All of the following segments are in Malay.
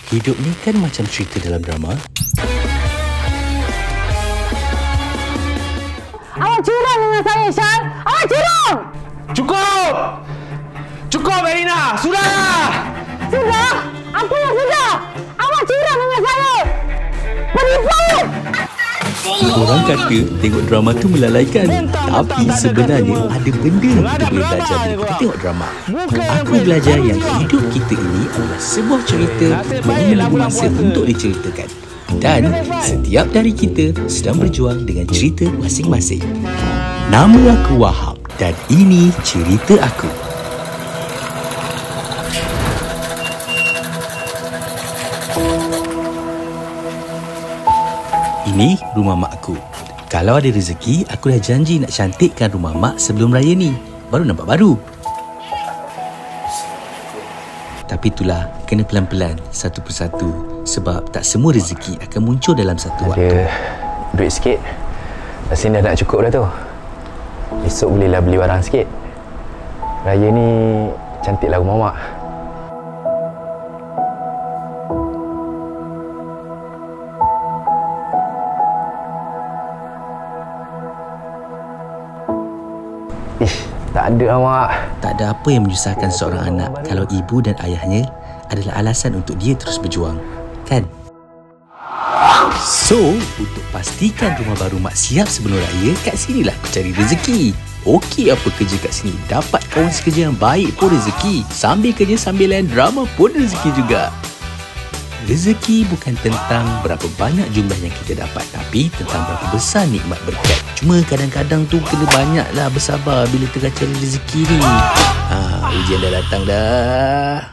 Hidup ni kan macam cerita dalam drama. Awak curang dengan saya, Syal. Awak curang! Cukup! Cukup, Elina! Sudahlah! Sudah? Apa yang sudah? Awak curang dengan saya! Penipu! Orang kata tengok drama tu melalaikan. Tapi sebenarnya ada benda yang kita boleh belajar bila kita tengok drama. Aku belajar yang hidup kita ini adalah sebuah cerita yang menunggu masa untuk diceritakan. Dan setiap dari kita sedang berjuang dengan cerita masing-masing. Nama aku Wahab dan ini cerita aku. Ini rumah mak aku. Kalau ada rezeki, aku dah janji nak cantikkan rumah mak sebelum raya ni. Baru nampak baru. Tapi itulah, kena pelan-pelan, satu persatu. Sebab tak semua rezeki akan muncul dalam satu waktu. Ada duit sikit. Rasanya dah nak cukup dah tu. Esok bolehlah beli barang sikit. Raya ni cantiklah rumah mak. Tak ada mak. Tak ada apa yang menyusahkan seorang anak kalau ibu dan ayahnya adalah alasan untuk dia terus berjuang, kan? So, untuk pastikan rumah baru mak siap sebelum raya, kat sinilah aku cari rezeki. Okey apa kerja kat sini? Dapat kawan sekerja yang baik pun rezeki. Sambil kerja sambil lain drama pun rezeki juga. Rezeki bukan tentang berapa banyak jumlah yang kita dapat, tapi tentang berapa besar nikmat berkat. Cuma kadang-kadang tu kena banyaklah bersabar bila tengah cari rezeki ni. Ujian dah datang dah.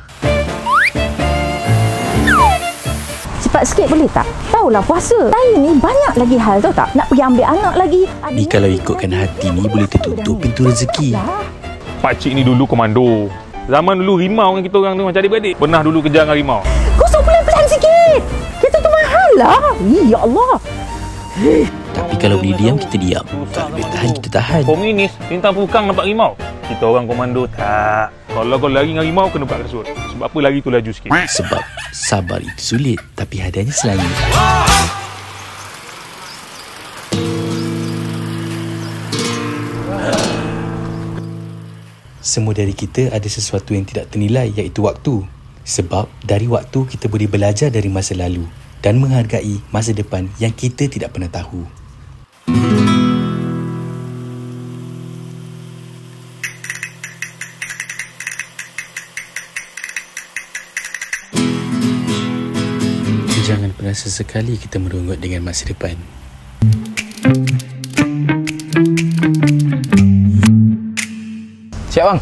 Cepat sikit boleh tak? Tahulah puasa. Saya ni banyak lagi hal, tahu tak? Nak pergi ambil anak lagi. Ni kalau ikutkan hati ni boleh tertutup pintu rezeki. Pakcik ni dulu komando. Zaman dulu rimau dengan kita orang tu macam adik-beradik. Pernah dulu kejar dengan rimau. Kosong pelan-pelan sikit. Kita tu mahal lah. Ya Allah. Tapi kalau boleh diam, kita diam. Kalau boleh tahan, kita tahan. Komunis, lintang pukang nampak rimau. Kita orang komando tak. Kalau kau lari dengan rimau, kena buka kasut. Sebab apa lari tu laju sikit? Sebab sabar itu sulit, tapi hadiahnya selangit. Semua dari kita ada sesuatu yang tidak ternilai, iaitu waktu. Sebab dari waktu kita boleh belajar dari masa lalu dan menghargai masa depan yang kita tidak pernah tahu. Jangan pernah sesekali kita merungut dengan masa depan. Siap bang?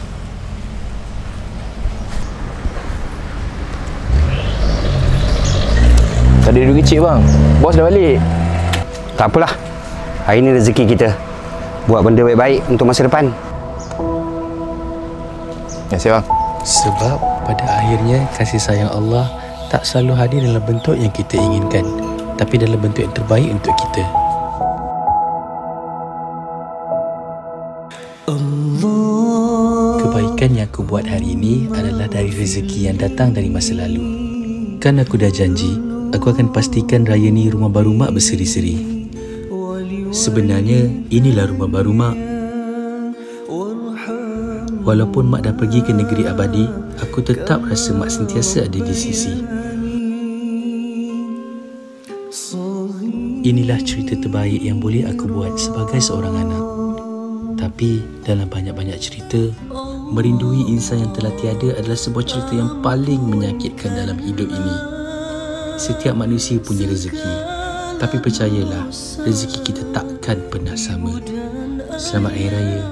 Tak ada duit kecil bang. Bos dah balik. Tak apalah. Hari ni rezeki kita. Buat benda baik-baik untuk masa depan. Ya, siap bang. Sebab pada akhirnya kasih sayang Allah tak selalu hadir dalam bentuk yang kita inginkan, tapi dalam bentuk yang terbaik untuk kita. Kebaikan yang aku buat hari ini adalah dari rezeki yang datang dari masa lalu. Kan aku dah janji, aku akan pastikan raya ni rumah baru mak berseri-seri. Sebenarnya, inilah rumah baru mak. Walaupun mak dah pergi ke negeri abadi, aku tetap rasa mak sentiasa ada di sisi. Inilah cerita terbaik yang boleh aku buat sebagai seorang anak. Tapi dalam banyak-banyak cerita, merindui insan yang telah tiada adalah sebuah cerita yang paling menyakitkan dalam hidup ini. Setiap manusia punya rezeki, tapi percayalah, rezeki kita takkan pernah sama. Selamat Hari Raya.